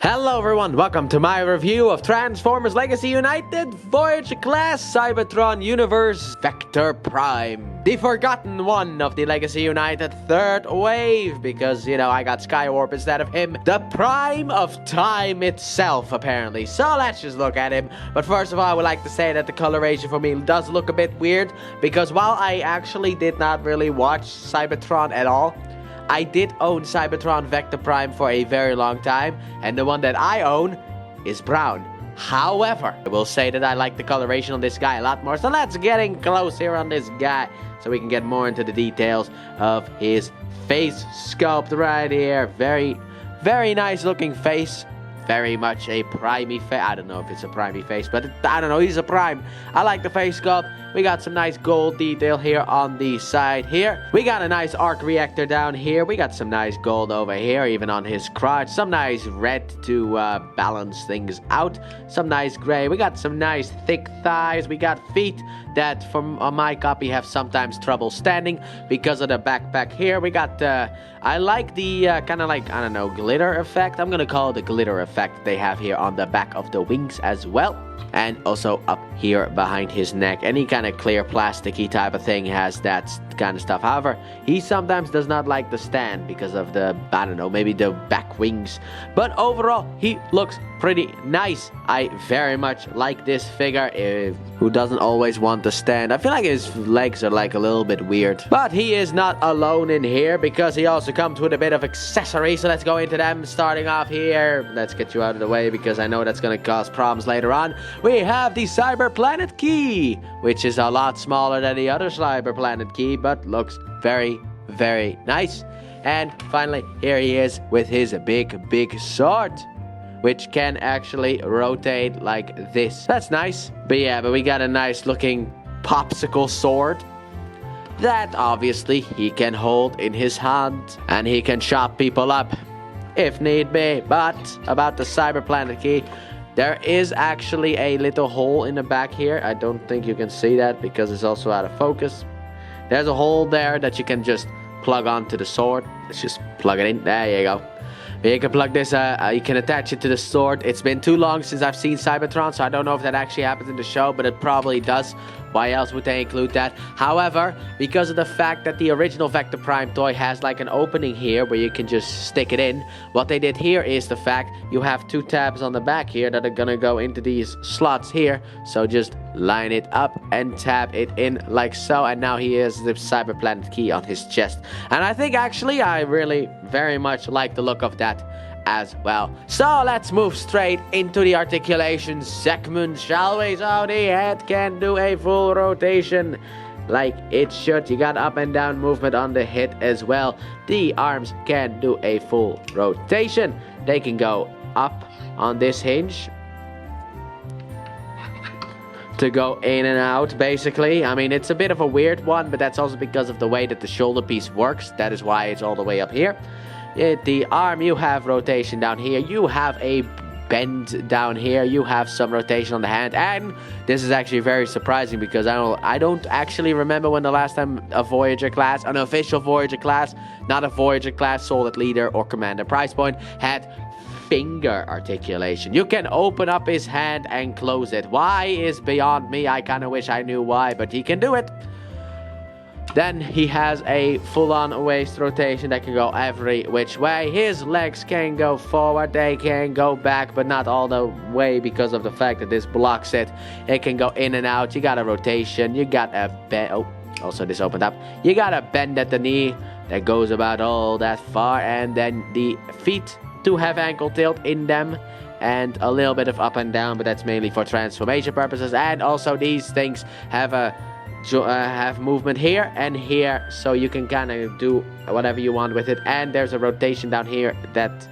Hello everyone, welcome to my review of Transformers Legacy United Voyager class Cybertron Universe Vector Prime. The forgotten one of the Legacy United third wave, because, you know, I got Skywarp instead of him. The prime of time itself, apparently. So let's just look at him. But first of all, I would like to say that the coloration for me does look a bit weird, because while I actually did not really watch Cybertron at all, I did own Cybertron Vector Prime for a very long time, and the one that I own is brown. However, I will say that I like the coloration on this guy a lot more, so let's get in close here on this guy so we can get more into the details of his face sculpt right here. Very nice looking face. Very much a primey face. I don't know if it's a primey face, but I don't know, he's a prime. I like the face sculpt. We got some nice gold detail here on the side here. We got a nice arc reactor down here. We got some nice gold over here, even on his crotch. Some nice red to balance things out. Some nice gray. We got some nice thick thighs. We got feet that, from my copy, have sometimes trouble standing because of the backpack here. We got, I like the kind of like, I don't know, glitter effect. I'm gonna call it the glitter effect they have here on the back of the wings as well. And also up here behind his neck. Any kind of clear plasticky type of thing has that kind of stuff. However, he sometimes does not like the stand because of the, I don't know, maybe the back wings. But overall, he looks pretty nice. I very much like this figure. Who doesn't always want to stand? I feel like his legs are like a little bit weird. But he is not alone in here, because he also comes with a bit of accessories. So let's go into them. Starting off here, let's get you out of the way because I know that's going to cause problems later on. We have the Cyber Planet Key, which is a lot smaller than the other Cyber Planet Key, but looks very nice. And finally, here he is with his big sword, which can actually rotate like this. That's nice. But yeah, we got a nice looking popsicle sword that obviously he can hold in his hand, and he can chop people up if need be. But about the Cyber Planet Key, there is actually a little hole in the back here. I don't think you can see that because it's also out of focus. There's a hole there that you can just plug onto the sword. Let's just plug it in. There you go. You can plug this, you can attach it to the sword. It's been too long since I've seen Cybertron, so I don't know if that actually happens in the show, but it probably does. Why else would they include that? However, because of the fact that the original Vector Prime toy has like an opening here where you can just stick it in, what they did here is the fact you have two tabs on the back here that are gonna go into these slots here. So just line it up and tab it in like so, and now he has the Cyber Planet Key on his chest. And I think actually I really very much like the look of that as well. So let's move straight into the articulation segment, shall we? So the head can do a full rotation like it should. You got up and down movement on the head as well. The arms can do a full rotation. They can go up on this hinge to go in and out, basically. I mean, it's a bit of a weird one, but that's also because of the way that the shoulder piece works. That is why it's all the way up here. The arm, you have rotation down here. You have a bend down here. You have some rotation on the hand. And this is actually very surprising because I don't actually remember when the last time a Voyager class, an official Voyager class, not a Voyager class, Solid Leader or Commander Price Point, had finger articulation. You can open up his hand and close it. Why is beyond me. I kind of wish I knew why, but he can do it. Then he has a full-on waist rotation that can go every which way. His legs can go forward, they can go back, but not all the way because of the fact that this blocks it. It can go in and out. You got a rotation. You got a bend. Oh, also this opened up. You got a bend at the knee that goes about all that far, and then the feet do have ankle tilt in them and a little bit of up and down, but that's mainly for transformation purposes. And also these things have movement here and here, so you can kind of do whatever you want with it. And there's a rotation down here that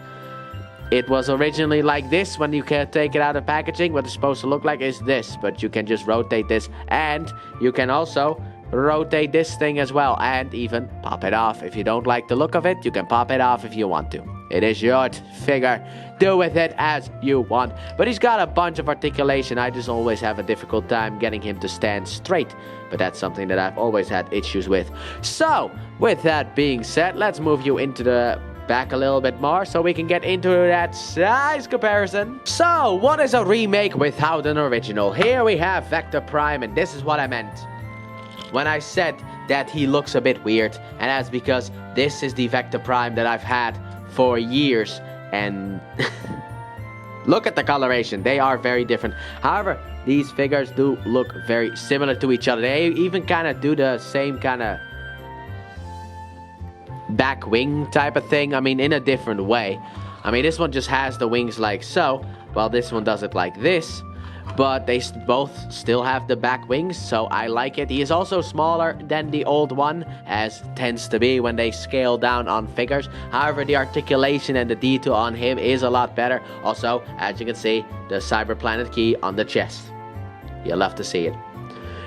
it was originally like this when you can take it out of packaging. What it's supposed to look like is this, but you can just rotate this, and you can also rotate this thing as well, and even pop it off. If you don't like the look of it, you can pop it off if you want to. It is your figure. Do with it as you want. But he's got a bunch of articulation. I just always have a difficult time getting him to stand straight. But that's something that I've always had issues with. So, with that being said, let's move you into the back a little bit more so we can get into that size comparison. So, what is a remake without an original? Here we have Vector Prime, and this is what I meant when I said that he looks a bit weird, and that's because this is the Vector Prime that I've had for years, and look at the coloration. They are very different. However, these figures do look very similar to each other. They even kind of do the same kind of back wing type of thing. I mean, in a different way. I mean, this one just has the wings like so, while this one does it like this. But they both still have the back wings, so I like it. He is also smaller than the old one, as tends to be when they scale down on figures. However, the articulation and the detail on him is a lot better. Also, as you can see, the Cyber Planet key on the chest. You'll love to see it.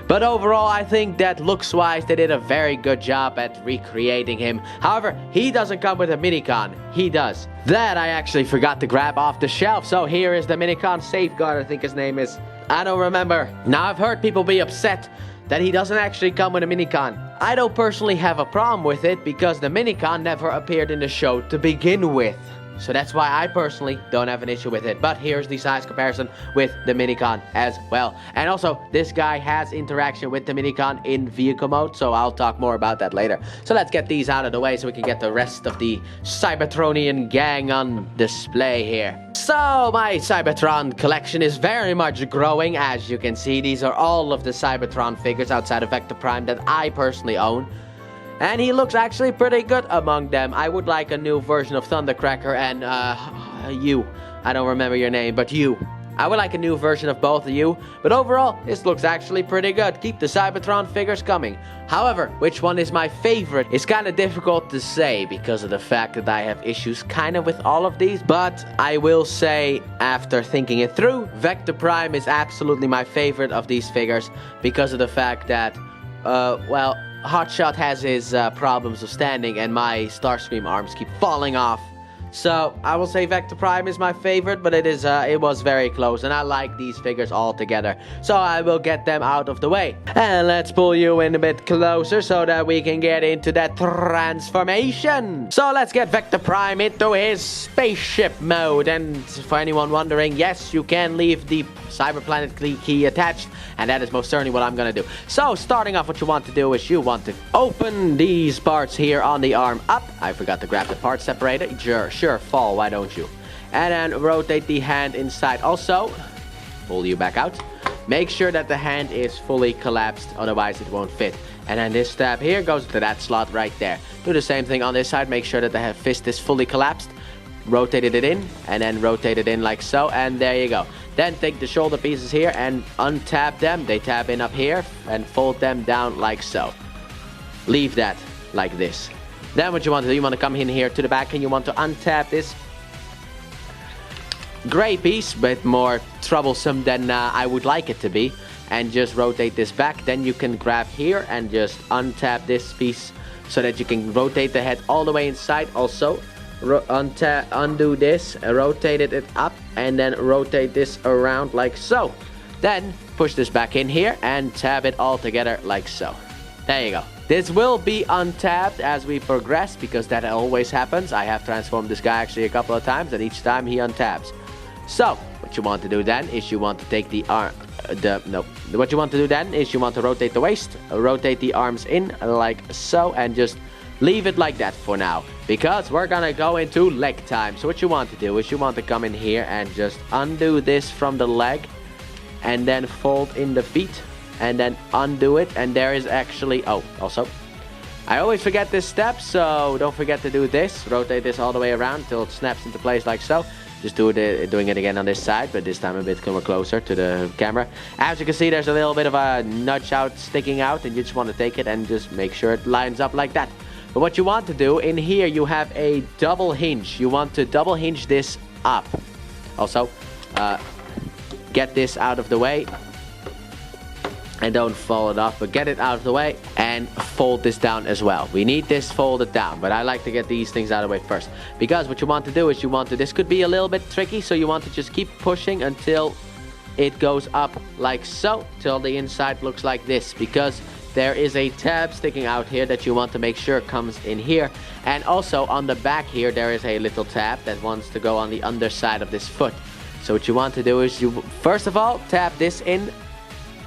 But overall, I think that looks-wise, they did a very good job at recreating him. However, he doesn't come with a minicon. He does. That I actually forgot to grab off the shelf. So here is the minicon Safeguard, I think his name is. I don't remember. Now, I've heard people be upset that he doesn't actually come with a minicon. I don't personally have a problem with it because the minicon never appeared in the show to begin with. So that's why I personally don't have an issue with it. But here's the size comparison with the minicon as well. And also, this guy has interaction with the minicon in vehicle mode, so I'll talk more about that later. So let's get these out of the way so we can get the rest of the Cybertronian gang on display here. So my Cybertron collection is very much growing. As you can see, these are all of the Cybertron figures outside of Vector Prime that I personally own. And he looks actually pretty good among them. I would like a new version of Thundercracker and, you. I don't remember your name, but you. I would like a new version of both of you. But overall, this looks actually pretty good. Keep the Cybertron figures coming. However, which one is my favorite? It's kind of difficult to say because of the fact that I have issues kind of with all of these. But I will say, after thinking it through, Vector Prime is absolutely my favorite of these figures because of the fact that, well, Hotshot has his problems of standing, and my Starscream arms keep falling off. So I will say Vector Prime is my favorite, but it was very close, and I like these figures all together. So I will get them out of the way. And let's pull you in a bit closer so that we can get into that transformation. So let's get Vector Prime into his spaceship mode. And for anyone wondering, yes, you can leave the Cyber Planet key attached, and that is most certainly what I'm gonna do. So starting off, what you want to do is you want to open these parts here on the arm up. I forgot to grab the part separator. Sure, fall, why don't you? And then rotate the hand inside. Also, pull you back out. Make sure that the hand is fully collapsed, otherwise it won't fit. And then this tab here goes to that slot right there. Do the same thing on this side. Make sure that the fist is fully collapsed. Rotated it in, and then rotate it in like so, and there you go. Then take the shoulder pieces here and untap them. They tab in up here and fold them down like so. Leave that like this. Then what you want to do, you want to come in here to the back and you want to untap this gray piece, but more troublesome than I would like it to be, and just rotate this back. Then you can grab here and just untap this piece so that you can rotate the head all the way inside. Also, undo this, rotate it up, and then rotate this around like so. Then push this back in here and tab it all together like so. There you go. This will be untabbed as we progress because that always happens. I have transformed this guy actually a couple of times, and each time he untabs. So what you want to do then is you want to take the arm, what you want to do then is you want to rotate the waist, rotate the arms in like so, and just leave it like that for now, because we're gonna go into leg time. So what you want to do is you want to come in here and just undo this from the leg, and then fold in the feet, and then undo it. And there is actually, oh, also, I always forget this step, so don't forget to do this. Rotate this all the way around until it snaps into place like so. Just doing it again on this side, but this time a bit more closer to the camera. As you can see, there's a little bit of a nudge out sticking out, and you just want to take it and just make sure it lines up like that. But what you want to do, in here you have a double hinge. You want to double hinge this up. Also, get this out of the way. And don't fold it off, but get it out of the way and fold this down as well. We need this folded down, but I like to get these things out of the way first. Because what you want to do is you want to, this could be a little bit tricky, so you want to just keep pushing until it goes up like so, till the inside looks like this. Because there is a tab sticking out here that you want to make sure comes in here. And also on the back here, there is a little tab that wants to go on the underside of this foot. So what you want to do is you, first of all, tab this in.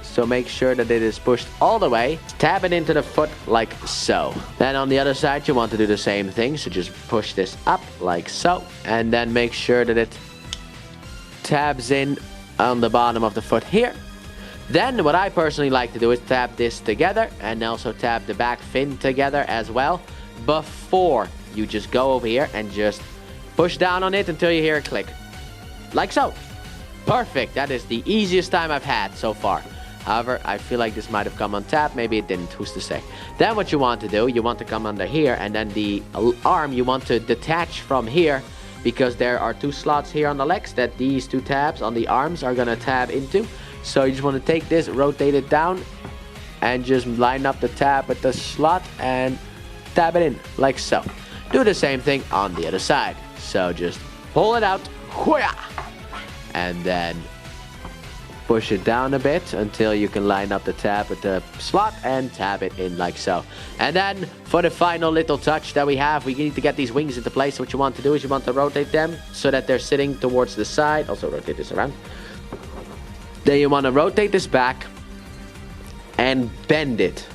So make sure that it is pushed all the way. Tab it into the foot like so. Then on the other side, you want to do the same thing. So just push this up like so. And then make sure that it tabs in on the bottom of the foot here. Then what I personally like to do is tab this together and also tab the back fin together as well before you just go over here and just push down on it until you hear a click. Like so. Perfect. That is the easiest time I've had so far. However, I feel like this might have come on tap. Maybe it didn't. Who's to say? Then what you want to do, you want to come under here, and then the arm you want to detach from here, because there are two slots here on the legs that these two tabs on the arms are going to tab into. So you just want to take this, rotate it down, and just line up the tab with the slot and tab it in like so. Do the same thing on the other side. So just pull it out, and then push it down a bit until you can line up the tab with the slot and tab it in like so. And then for the final little touch that we have, we need to get these wings into place. What you want to do is you want to rotate them so that they're sitting towards the side. Also rotate this around. Then you want to rotate this back and bend it.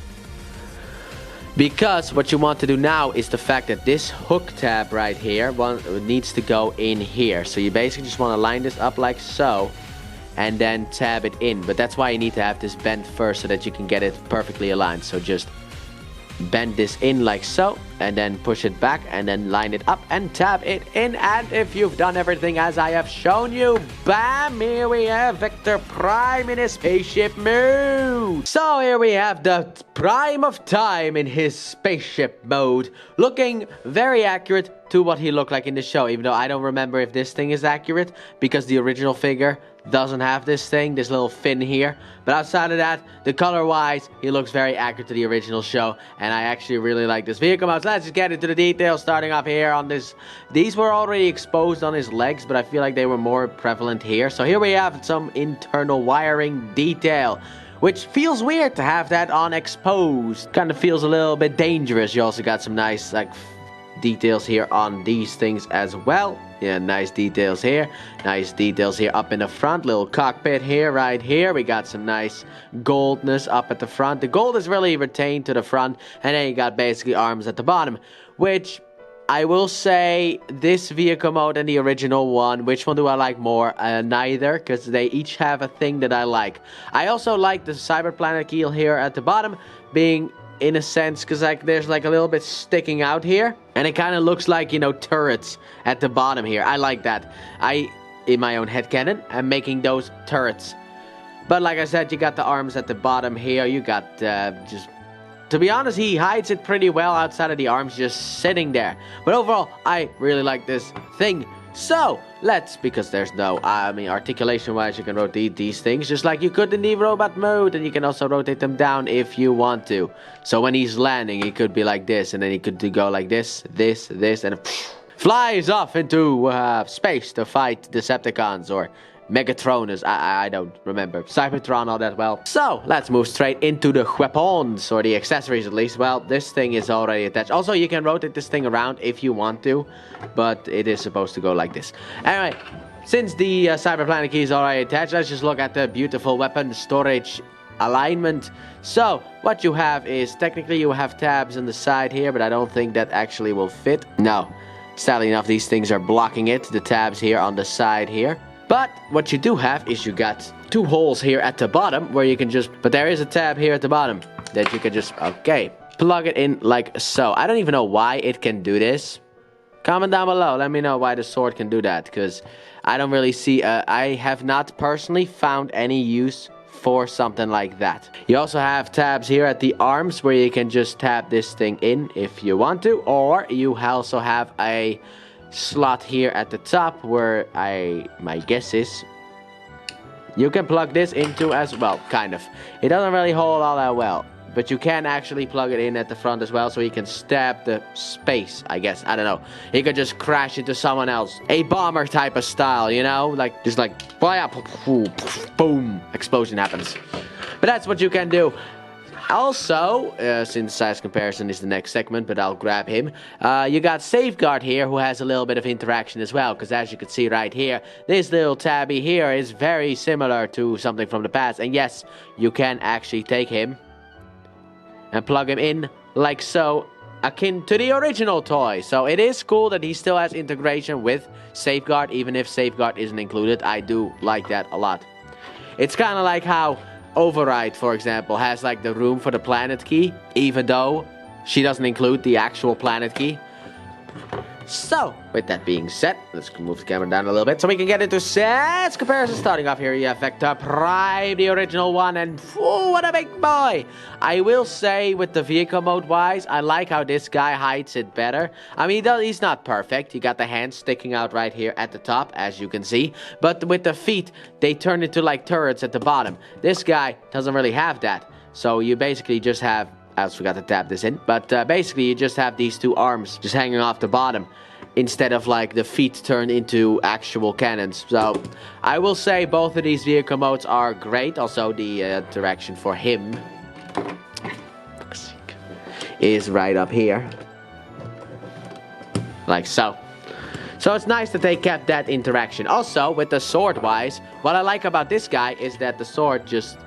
Because what you want to do now is the fact that this hook tab right here needs to go in here. So you basically just want to line this up like so and then tab it in. But that's why you need to have this bent first so that you can get it perfectly aligned. So just bend this in like so and then push it back and then line it up and tab it in. And if you've done everything as I have shown you, bam, here we have Vector Prime in his spaceship mode. So here we have the Prime of Time in his spaceship mode, looking very accurate to what he looked like in the show, even though I don't remember if this thing is accurate because the original figure doesn't have this thing, this little fin here. But outside of that, the color wise, he looks very accurate to the original show, and I actually really like this vehicle mode. So let's just get into the details, starting off here on this. These were already exposed on his legs, but I feel like they were more prevalent here. So here we have some internal wiring detail, which feels weird to have that on exposed. Kind of feels a little bit dangerous. You also got some nice like details here on these things as well. Yeah, nice details here. Nice details here up in the front. Little cockpit here, right here. We got some nice goldness up at the front. The gold is really retained to the front. And then you got basically arms at the bottom. Which I will say, this vehicle mode and the original one, which one do I like more? Neither, because they each have a thing that I like. I also like the Cyberplanet keel here at the bottom being, in a sense, because like there's like a little bit sticking out here, and it kind of looks like, you know, turrets at the bottom here. I like that. In my own headcanon, I'm making those turrets. But like I said, you got the arms at the bottom here. You got just, to be honest, he hides it pretty well outside of the arms just sitting there. But overall, I really like this thing. So let's, because there's no, articulation wise, you can rotate these things just like you could in the robot mode, and you can also rotate them down if you want to. So when he's landing, he could be like this, and then he could go like this, and flies off into space to fight Decepticons or Megatronus. I don't remember Cybertron all that well. So let's move straight into the weapons, or the accessories at least. Well, this thing is already attached. Also, you can rotate this thing around if you want to, but it is supposed to go like this. Anyway, since the Cyberplanet key is already attached, let's just look at the beautiful weapon storage alignment. So what you have is, technically you have tabs on the side here, but I don't think that actually will fit. No, sadly enough, these things are blocking it, the tabs here on the side here. But what you do have is you got two holes here at the bottom where you can just, but there is a tab here at the bottom that you can just, okay, plug it in like so. I don't even know why it can do this. Comment down below, let me know why the sword can do that, because I don't really see, I have not personally found any use for something like that. You also have tabs here at the arms where you can just tab this thing in if you want to, or you also have a slot here at the top where my guess is you can plug this into as well, kind of. It doesn't really hold all that well, but you can actually plug it in at the front as well, so you can stab the space, I guess. I don't know. You could just crash into someone else. A bomber type of style, you know? Like, just like, boom, explosion happens. But that's what you can do. Also, since size comparison is the next segment, but I'll grab him. You got Safeguard here, who has a little bit of interaction as well, because as you can see right here, this little tabby here is very similar to something from the past. And yes, you can actually take him and plug him in like so, akin to the original toy. So it is cool that he still has integration with Safeguard, even if Safeguard isn't included. I do like that a lot. It's kind of like how Override, for example, has like the room for the planet key, even though she doesn't include the actual planet key. So, with that being said, let's move the camera down a little bit so we can get into size comparison. Starting off here, you have Vector Prime, the original one, and whoa, what a big boy! I will say, with the vehicle mode wise, I like how this guy hides it better. I mean, he's not perfect. You got the hands sticking out right here at the top, as you can see. But with the feet, they turn into like turrets at the bottom. This guy doesn't really have that. So you basically just have... I also forgot to tap this in. But basically, you just have these two arms just hanging off the bottom, instead of like the feet turned into actual cannons. So I will say both of these vehicle modes are great. Also, the direction for him is right up here, like so. So it's nice that they kept that interaction. Also, with the sword wise, what I like about this guy is that the sword just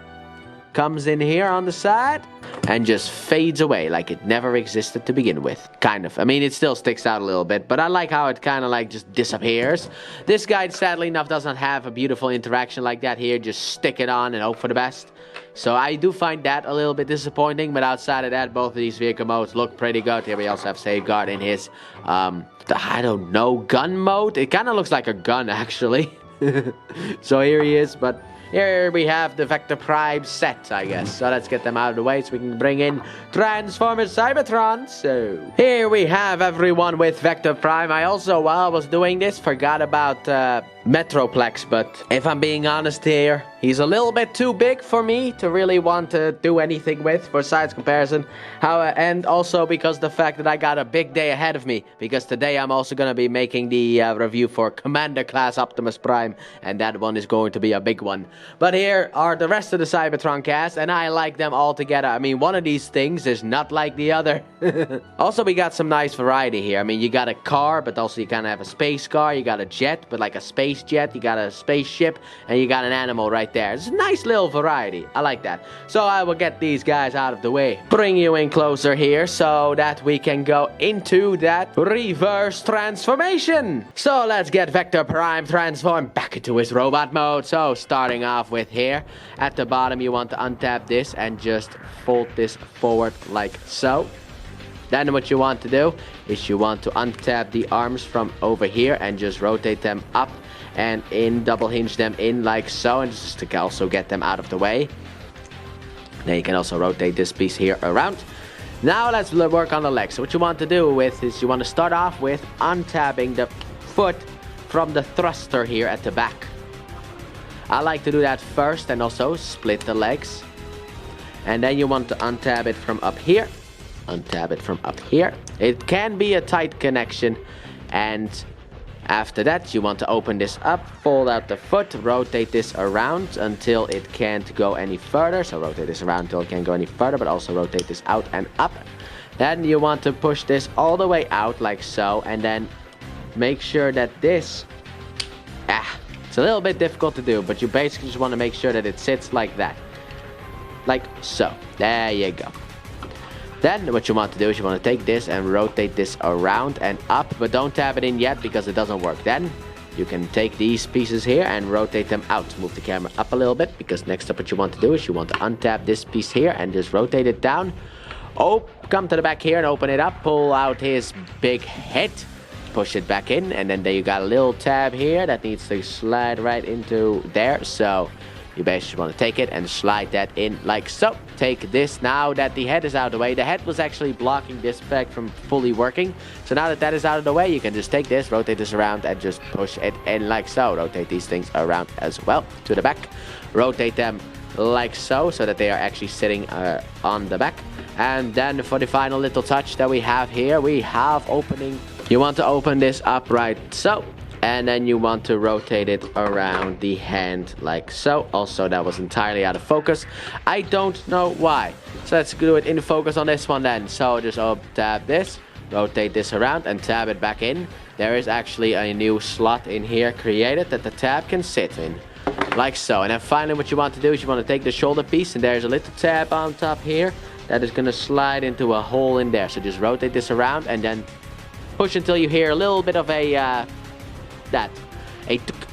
comes in here on the side and just fades away like it never existed to begin with. Kind of. I mean, it still sticks out a little bit, but I like how it kind of like just disappears. This guy, sadly enough, doesn't have a beautiful interaction like that here. Just stick it on and hope for the best. So I do find that a little bit disappointing, but outside of that, both of these vehicle modes look pretty good. Here we also have Safeguard in his, I don't know, gun mode. It kind of looks like a gun, actually. So here he is, but here we have the Vector Prime set, I guess. So let's get them out of the way so we can bring in Transformers Cybertron. So here we have everyone with Vector Prime. I also, while I was doing this, forgot about Metroplex. But if I'm being honest here, he's a little bit too big for me to really want to do anything with for size comparison. And also because the fact that I got a big day ahead of me. Because today I'm also going to be making the review for Commander Class Optimus Prime. And that one is going to be a big one. But here are the rest of the Cybertron cast, and I like them all together. I mean, one of these things is not like the other. Also, we got some nice variety here. I mean, you got a car, but also you kind of have a space car. You got a jet, but like a space jet. You got a spaceship, and you got an animal right there. It's a nice little variety. I like that. So I will get these guys out of the way. Bring you in closer here so that we can go into that reverse transformation. So let's get Vector Prime transformed back into his robot mode. So starting off with here at the bottom, you want to untap this and just fold this forward like so. Then what you want to do is you want to untap the arms from over here and just rotate them up and in, double hinge them in like so, and just to also get them out of the way. Then you can also rotate this piece here around. Now let's work on the legs. So what you want to do with is you want to start off with untapping the foot from the thruster here at the back. I like to do that first and also split the legs. And then you want to untap it from up here. Untap it from up here. It can be a tight connection. And after that, you want to open this up, fold out the foot, rotate this around until it can't go any further. So rotate this around until it can't go any further, but also rotate this out and up. Then you want to push this all the way out like so. And then make sure that this... it's a little bit difficult to do, but you basically just want to make sure that it sits like that. Like so. There you go. Then what you want to do is you want to take this and rotate this around and up, but don't tap it in yet because it doesn't work. Then you can take these pieces here and rotate them out. Move the camera up a little bit, because next up what you want to do is you want to untap this piece here and just rotate it down. Oh, come to the back here and open it up. Pull out his big head. Push it back in, and then there you got a little tab here that needs to slide right into there. So you basically want to take it and slide that in like so. Take this now that the head is out of the way. The head was actually blocking this back from fully working. So now that that is out of the way, you can just take this, rotate this around, and just push it in like so. Rotate these things around as well to the back. Rotate them like so that they are actually sitting on the back. And then for the final little touch that we have here, we have opening. You want to open this up right so. And then you want to rotate it around the hand like so. Also, that was entirely out of focus. I don't know why. So let's do it in focus on this one then. So just tab this, rotate this around and tab it back in. There is actually a new slot in here created that the tab can sit in. Like so. And then finally what you want to do is you want to take the shoulder piece, and there's a little tab on top here that is going to slide into a hole in there. So just rotate this around and then push until you hear a little bit of a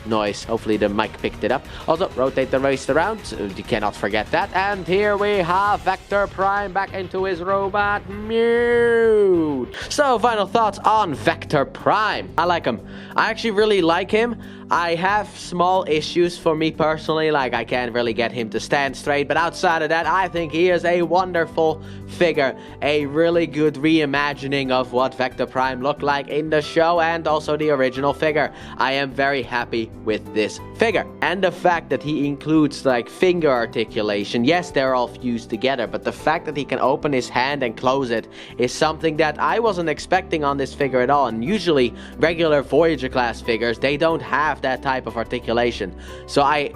noise. Hopefully the mic picked it up. Also, rotate the waist around. You cannot forget that. And here we have Vector Prime back into his robot mode. So, final thoughts on Vector Prime. I like him. I actually really like him. I have small issues for me personally, like I can't really get him to stand straight, but outside of that, I think he is a wonderful figure, a really good reimagining of what Vector Prime looked like in the show and also the original figure. I am very happy with this figure, and the fact that he includes like finger articulation. Yes, they're all fused together, but the fact that he can open his hand and close it is something that I wasn't expecting on this figure at all. And usually regular Voyager class figures, they don't have that type of articulation. So I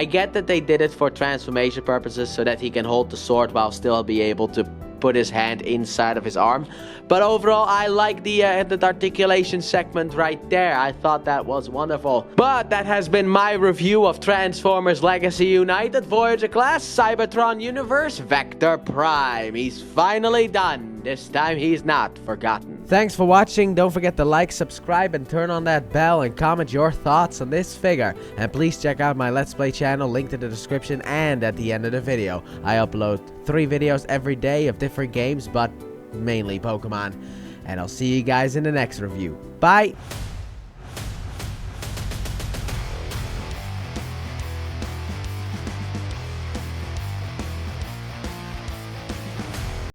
get that they did it for transformation purposes so that he can hold the sword while still be able to put his hand inside of his arm. But overall, I like the articulation segment right there. I thought that was wonderful. But that has been my review of Transformers Legacy United Voyager class Cybertron Universe Vector Prime. He's finally done. This time he's not forgotten. Thanks for watching. Don't forget to like, subscribe, and turn on that bell and comment your thoughts on this figure. And please check out my Let's Play channel, linked in the description and at the end of the video. I upload 3 videos every day of different games, but mainly Pokemon. And I'll see you guys in the next review. Bye!